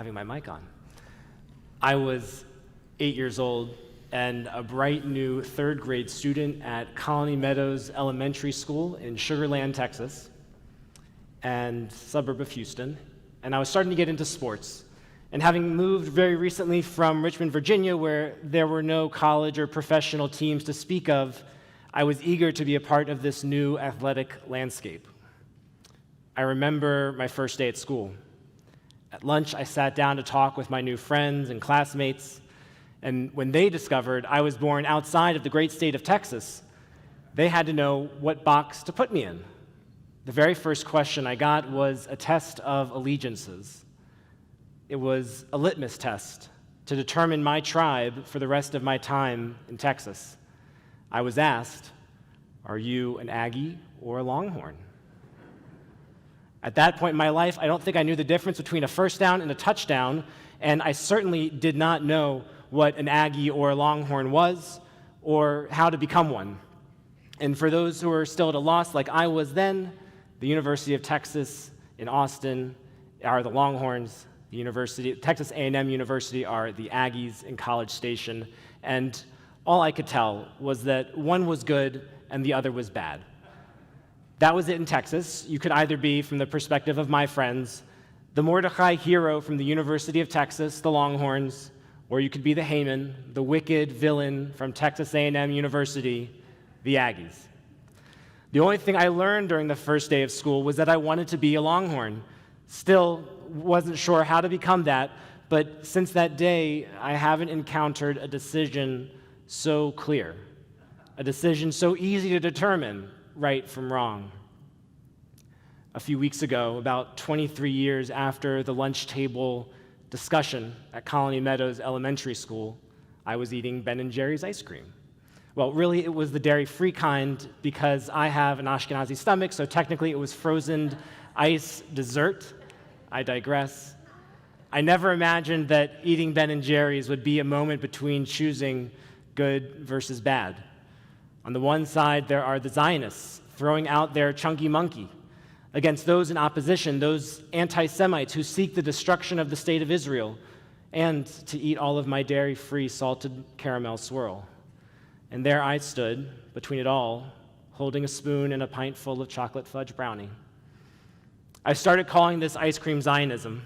having my mic on. I was 8 years old and a bright new third grade student at Colony Meadows Elementary School in Sugar Land, Texas, and suburb of Houston. And I was starting to get into sports. And having moved very recently from Richmond, Virginia, where there were no college or professional teams to speak of, I was eager to be a part of this new athletic landscape. I remember my first day at school. At lunch, I sat down to talk with my new friends and classmates, and when they discovered I was born outside of the great state of Texas, they had to know what box to put me in. The very first question I got was a test of allegiances. It was a litmus test to determine my tribe for the rest of my time in Texas. I was asked, "Are you an Aggie or a Longhorn?" At that point in my life, I don't think I knew the difference between a first down and a touchdown, and I certainly did not know what an Aggie or a Longhorn was or how to become one. And for those who are still at a loss like I was then, the University of Texas in Austin are the Longhorns, Texas A&M University are the Aggies in College Station, and all I could tell was that one was good and the other was bad. That was it in Texas. You could either be, from the perspective of my friends, the Mordecai hero from the University of Texas, the Longhorns, or you could be the Haman, the wicked villain from Texas A&M University, the Aggies. The only thing I learned during the first day of school was that I wanted to be a Longhorn. Still wasn't sure how to become that, but since that day, I haven't encountered a decision so clear, a decision so easy to determine right from wrong. A few weeks ago, about 23 years after the lunch table discussion at Colony Meadows Elementary School, I was eating Ben & Jerry's ice cream. Well, really, it was the dairy-free kind because I have an Ashkenazi stomach, so technically it was frozen ice dessert. I digress. I never imagined that eating Ben & Jerry's would be a moment between choosing good versus bad. On the one side, there are the Zionists throwing out their chunky monkey against those in opposition, those anti-Semites who seek the destruction of the state of Israel, and to eat all of my dairy-free salted caramel swirl. And there I stood, between it all, holding a spoon and a pint full of chocolate fudge brownie. I started calling this ice cream Zionism.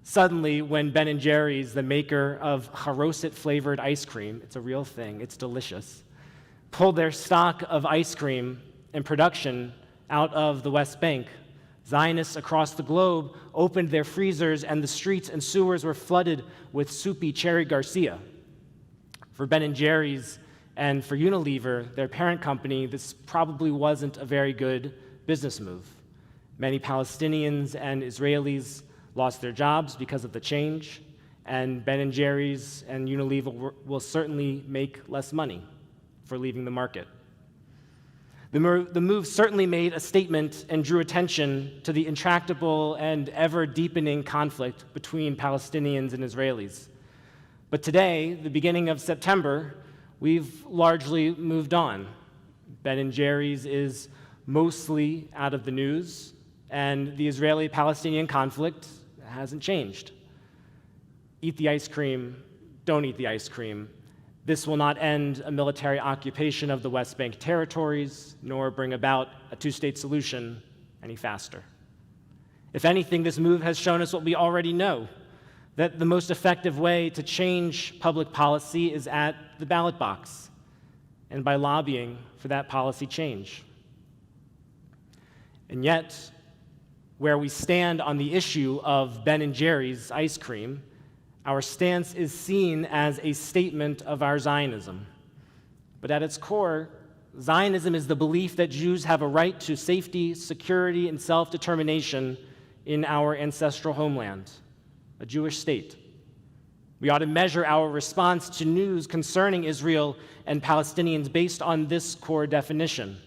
Suddenly, when Ben & Jerry's, the maker of Haroset-flavored ice cream, it's a real thing, it's delicious, pulled their stock of ice cream and production out of the West Bank, Zionists across the globe opened their freezers and the streets and sewers were flooded with soupy Cherry Garcia. For Ben & Jerry's and for Unilever, their parent company, this probably wasn't a very good business move. Many Palestinians and Israelis lost their jobs because of the change, and Ben & Jerry's and Unilever will certainly make less money for leaving the market. The move certainly made a statement and drew attention to the intractable and ever-deepening conflict between Palestinians and Israelis. But today, the beginning of September, we've largely moved on. Ben & Jerry's is mostly out of the news, and the Israeli-Palestinian conflict hasn't changed. Eat the ice cream, don't eat the ice cream. This will not end a military occupation of the West Bank territories, nor bring about a two-state solution any faster. If anything, this move has shown us what we already know, that the most effective way to change public policy is at the ballot box, and by lobbying for that policy change. And yet, where we stand on the issue of Ben & Jerry's ice cream, our stance is seen as a statement of our Zionism. But at its core, Zionism is the belief that Jews have a right to safety, security, and self-determination in our ancestral homeland, a Jewish state. We ought to measure our response to news concerning Israel and Palestinians based on this core definition.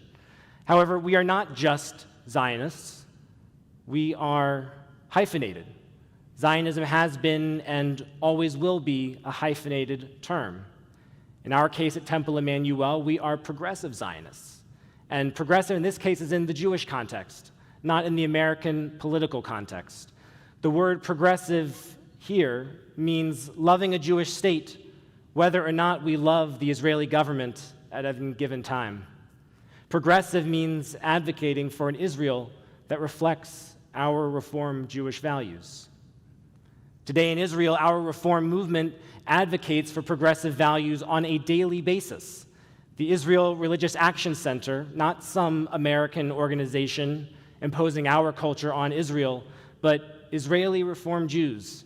However, we are not just Zionists. We are hyphenated. Zionism has been and always will be a hyphenated term. In our case at Temple Emanu-El, we are progressive Zionists. And progressive in this case is in the Jewish context, not in the American political context. The word progressive here means loving a Jewish state, whether or not we love the Israeli government at any given time. Progressive means advocating for an Israel that reflects our Reform Jewish values. Today in Israel, our Reform movement advocates for progressive values on a daily basis. The Israel Religious Action Center, not some American organization imposing our culture on Israel, but Israeli Reform Jews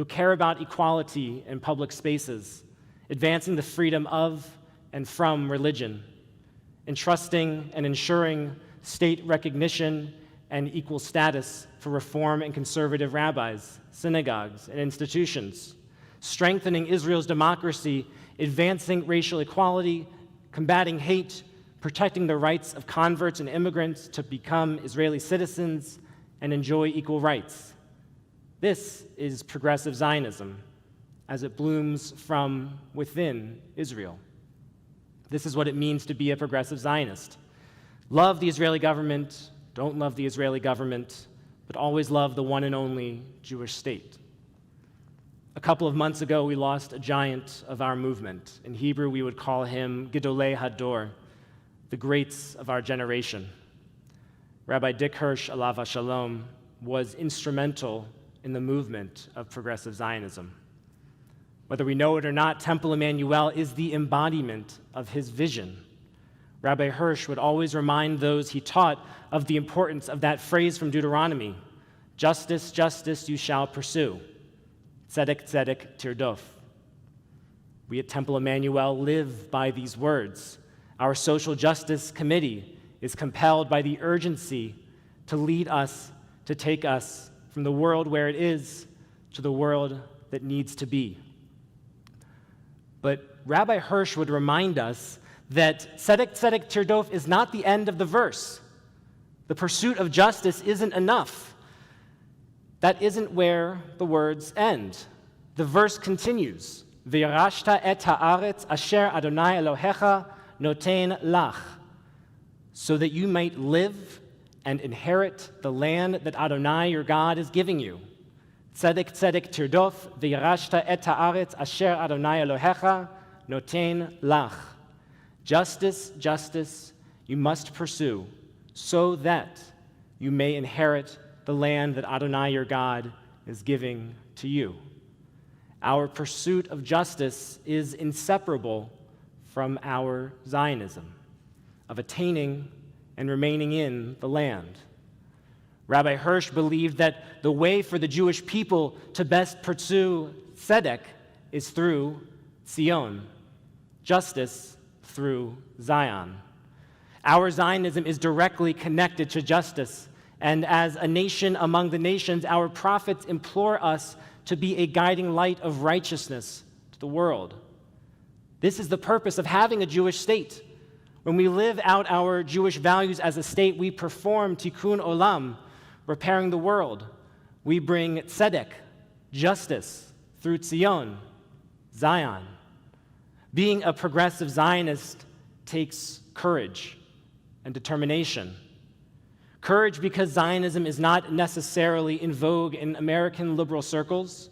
who care about equality in public spaces, advancing the freedom of and from religion, entrusting and ensuring state recognition and equal status for Reform and conservative rabbis, synagogues, and institutions, strengthening Israel's democracy, advancing racial equality, combating hate, protecting the rights of converts and immigrants to become Israeli citizens and enjoy equal rights. This is progressive Zionism as it blooms from within Israel. This is what it means to be a progressive Zionist. Love the Israeli government, don't love the Israeli government, but always love the one and only Jewish state. A couple of months ago, we lost a giant of our movement. In Hebrew, we would call him Gedolei Hador, the greats of our generation. Rabbi Dick Hirsch, alav hashalom, was instrumental in the movement of progressive Zionism. Whether we know it or not, Temple Emanu-El is the embodiment of his vision. Rabbi Hirsch would always remind those he taught of the importance of that phrase from Deuteronomy, justice, justice you shall pursue, tzedek, tzedek tirdof. We at Temple Emanu-El live by these words. Our social justice committee is compelled by the urgency to lead us, to take us from the world where it is to the world that needs to be. But Rabbi Hirsch would remind us that tzedek, tzedek tirdof is not the end of the verse. The pursuit of justice isn't enough. That isn't where the words end. The verse continues, V'yarashta et haaretz asher Adonai Elohecha noten lach, so that you might live and inherit the land that Adonai your God is giving you. Tzedek, tzedek tirdof, v'yarashta et haaretz asher Adonai Elohecha noten lach. Justice, justice, you must pursue, so that you may inherit the land that Adonai your God is giving to you. Our pursuit of justice is inseparable from our Zionism, of attaining and remaining in the land. Rabbi Hirsch believed that the way for the Jewish people to best pursue tzedek is through Zion, justice through Zion. Our Zionism is directly connected to justice, and as a nation among the nations, our prophets implore us to be a guiding light of righteousness to the world. This is the purpose of having a Jewish state. When we live out our Jewish values as a state, we perform tikkun olam, repairing the world. We bring tzedek, justice, through Tzion, Zion. Being a progressive Zionist takes courage and determination. Courage because Zionism is not necessarily in vogue in American liberal circles,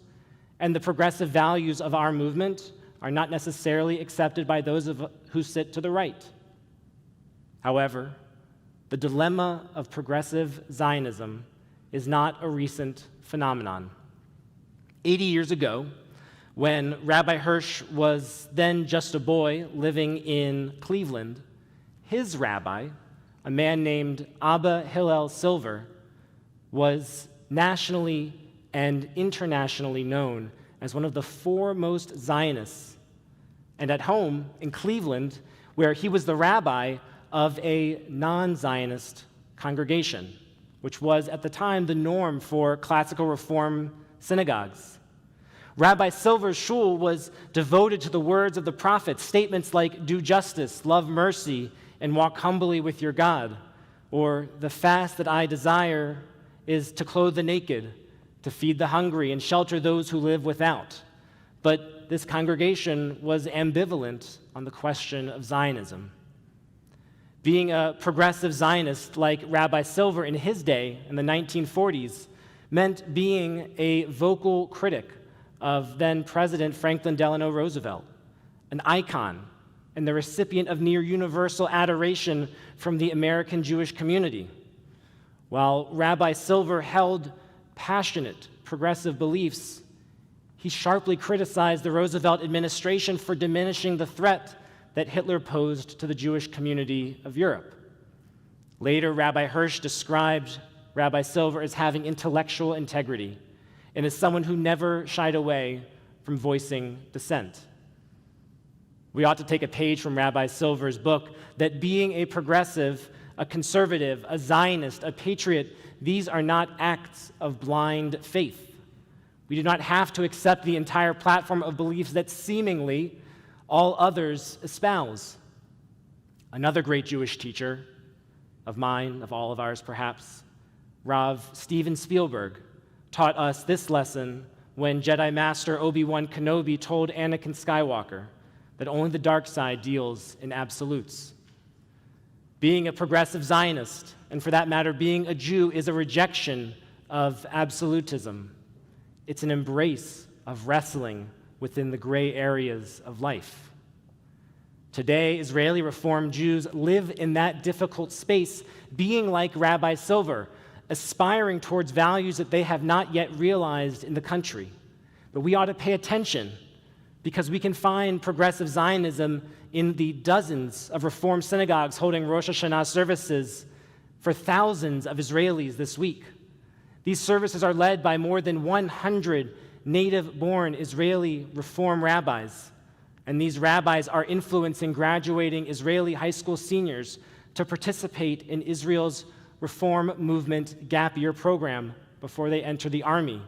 and the progressive values of our movement are not necessarily accepted by those who sit to the right. However, the dilemma of progressive Zionism is not a recent phenomenon. 80 years ago, when Rabbi Hirsch was then just a boy living in Cleveland, his rabbi, a man named Abba Hillel Silver, was nationally and internationally known as one of the foremost Zionists. And at home in Cleveland, where he was the rabbi of a non-Zionist congregation, which was at the time the norm for classical Reform synagogues. Rabbi Silver's shul was devoted to the words of the prophets, statements like, do justice, love mercy, and walk humbly with your God, or the fast that I desire is to clothe the naked, to feed the hungry, and shelter those who live without. But this congregation was ambivalent on the question of Zionism. Being a progressive Zionist like Rabbi Silver in his day, in the 1940s, meant being a vocal critic of then President Franklin Delano Roosevelt, an icon and the recipient of near universal adoration from the American Jewish community. While Rabbi Silver held passionate progressive beliefs, he sharply criticized the Roosevelt administration for diminishing the threat that Hitler posed to the Jewish community of Europe. Later, Rabbi Hirsch described Rabbi Silver as having intellectual integrity and as someone who never shied away from voicing dissent. We ought to take a page from Rabbi Silver's book that being a progressive, a conservative, a Zionist, a patriot, these are not acts of blind faith. We do not have to accept the entire platform of beliefs that seemingly all others espouse. Another great Jewish teacher, of mine, of all of ours perhaps, Rav Steven Spielberg, taught us this lesson when Jedi Master Obi-Wan Kenobi told Anakin Skywalker that only the dark side deals in absolutes. Being a progressive Zionist, and for that matter, being a Jew, is a rejection of absolutism. It's an embrace of wrestling within the gray areas of life. Today, Israeli Reform Jews live in that difficult space, being like Rabbi Silver, aspiring towards values that they have not yet realized in the country. But we ought to pay attention, because we can find progressive Zionism in the dozens of Reform synagogues holding Rosh HaShanah services for thousands of Israelis this week. These services are led by more than 100 native-born Israeli Reform rabbis, and these rabbis are influencing graduating Israeli high school seniors to participate in Israel's Reform Movement Gap Year program before they enter the army,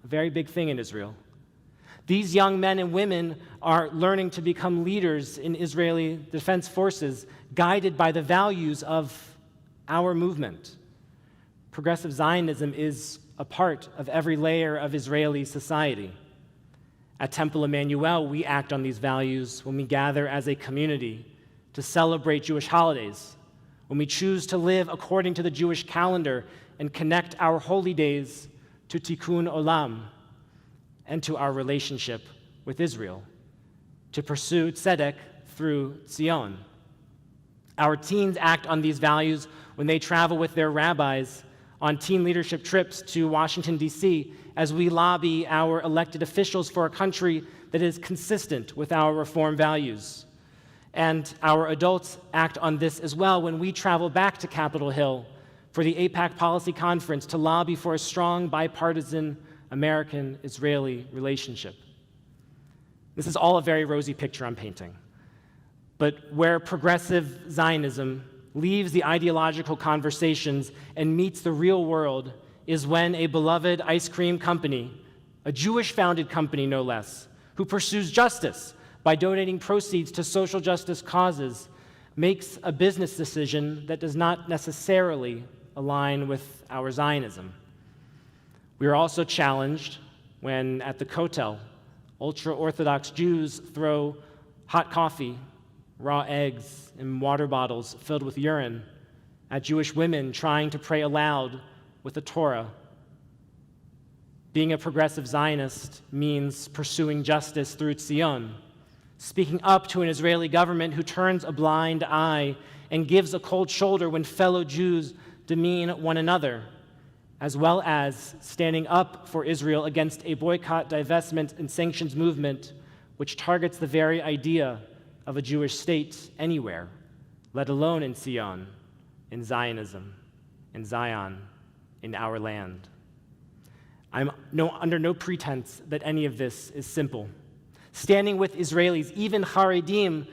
a very big thing in Israel. These young men and women are learning to become leaders in Israeli Defense Forces, guided by the values of our movement. Progressive Zionism is a part of every layer of Israeli society. At Temple Emanu-El, we act on these values when we gather as a community to celebrate Jewish holidays, when we choose to live according to the Jewish calendar and connect our holy days to Tikkun Olam and to our relationship with Israel, to pursue tzedek through Zion. Our teens act on these values when they travel with their rabbis on teen leadership trips to Washington, D.C., as we lobby our elected officials for a country that is consistent with our Reform values. And our adults act on this as well when we travel back to Capitol Hill for the AIPAC Policy Conference to lobby for a strong bipartisan American-Israeli relationship. This is all a very rosy picture I'm painting. But where progressive Zionism leaves the ideological conversations and meets the real world is when a beloved ice cream company, a Jewish-founded company no less, who pursues justice by donating proceeds to social justice causes, makes a business decision that does not necessarily align with our Zionism. We are also challenged when, at the Kotel, ultra-Orthodox Jews throw hot coffee, raw eggs, and water bottles filled with urine at Jewish women trying to pray aloud with the Torah. Being a progressive Zionist means pursuing justice through Zion, speaking up to an Israeli government who turns a blind eye and gives a cold shoulder when fellow Jews demean one another, as well as standing up for Israel against a boycott, divestment, and sanctions movement which targets the very idea of a Jewish state anywhere, let alone in Zion, in Zionism, in Zion, in our land. I'm under no pretense that any of this is simple. Standing with Israelis, even Haredim,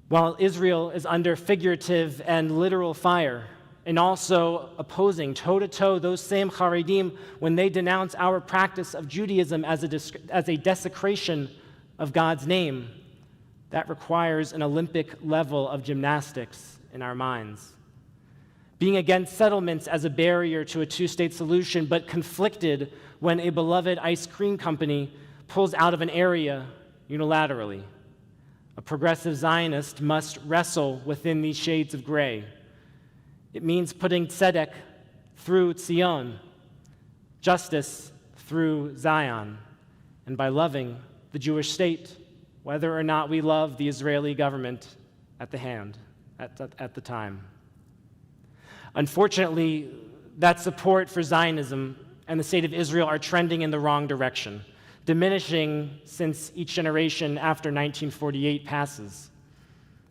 while Israel is under figurative and literal fire, and also opposing toe-to-toe those same Haredim when they denounce our practice of Judaism as a desecration of God's name, that requires an Olympic level of gymnastics in our minds. Being against settlements as a barrier to a two-state solution, but conflicted when a beloved ice cream company pulls out of an area unilaterally. A progressive Zionist must wrestle within these shades of gray. It means putting tzedek through Zion, justice through Zion. and by loving the Jewish state, whether or not we love the Israeli government at the time. Unfortunately, that support for Zionism and the state of Israel are trending in the wrong direction, diminishing since each generation after 1948 passes.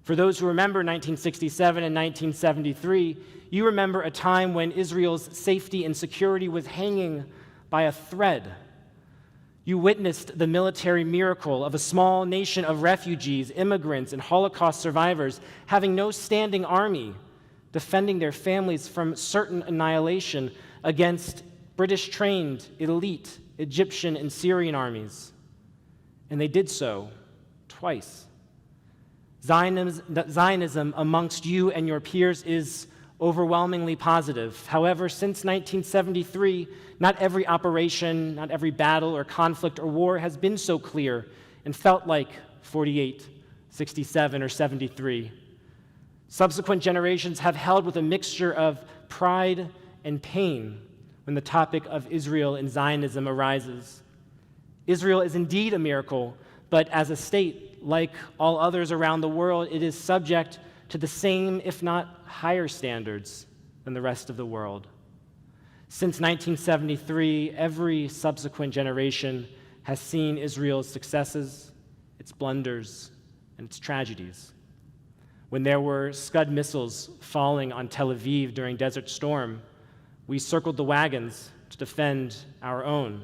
For those who remember 1967 and 1973, you remember a time when Israel's safety and security was hanging by a thread. You witnessed the military miracle of a small nation of refugees, immigrants, and Holocaust survivors having no standing army, defending their families from certain annihilation against British-trained, elite Egyptian and Syrian armies. And they did so twice. Zionism amongst you and your peers is overwhelmingly positive. However, since 1973, not every operation, not every battle or conflict or war has been so clear and felt like 48, 67, or 73. Subsequent generations have held with a mixture of pride and pain when the topic of Israel and Zionism arises. Israel is indeed a miracle, but as a state, like all others around the world, it is subject to the same, if not higher standards than the rest of the world. Since 1973, every subsequent generation has seen Israel's successes, its blunders, and its tragedies. When there were Scud missiles falling on Tel Aviv during Desert Storm, we circled the wagons to defend our own.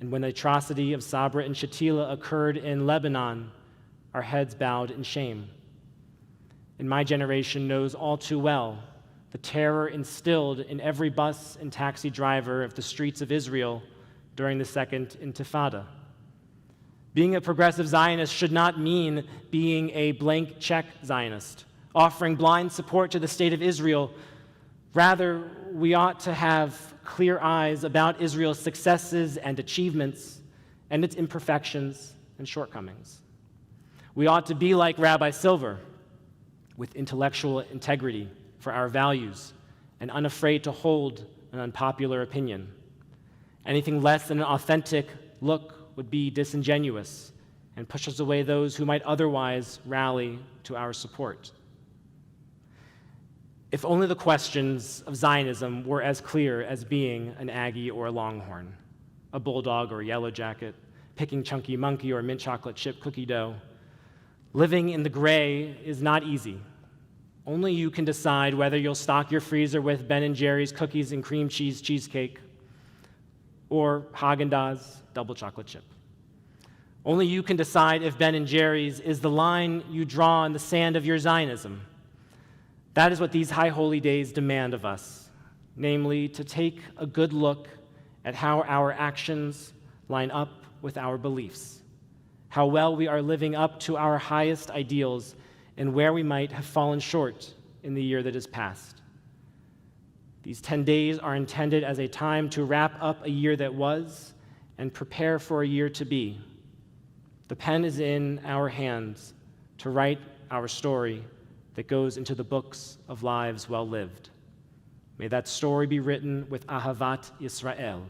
And when the atrocity of Sabra and Shatila occurred in Lebanon, our heads bowed in shame. And my generation knows all too well the terror instilled in every bus and taxi driver of the streets of Israel during the Second Intifada. Being a progressive Zionist should not mean being a blank check Zionist, offering blind support to the state of Israel. Rather, we ought to have clear eyes about Israel's successes and achievements and its imperfections and shortcomings. We ought to be like Rabbi Silver, with intellectual integrity for our values and unafraid to hold an unpopular opinion. Anything less than an authentic look would be disingenuous and pushes away those who might otherwise rally to our support. If only the questions of Zionism were as clear as being an Aggie or a Longhorn, a Bulldog or a Yellow Jacket, picking Chunky Monkey or mint chocolate chip cookie dough. Living in the gray is not easy. Only you can decide whether you'll stock your freezer with Ben & Jerry's cookies and cream cheese cheesecake or Haagen-Dazs double chocolate chip. Only you can decide if Ben & Jerry's is the line you draw in the sand of your Zionism. That is what these high holy days demand of us, namely to take a good look at how our actions line up with our beliefs, how well we are living up to our highest ideals, and where we might have fallen short in the year that has passed. These 10 days are intended as a time to wrap up a year that was and prepare for a year to be. The pen is in our hands to write our story that goes into the books of lives well lived. May that story be written with Ahavat Yisrael,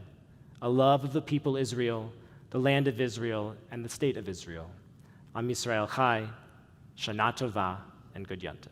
a love of the people Israel, the land of Israel, and the state of Israel. Am Yisrael Chai, Shana Tova, and Good Yontif.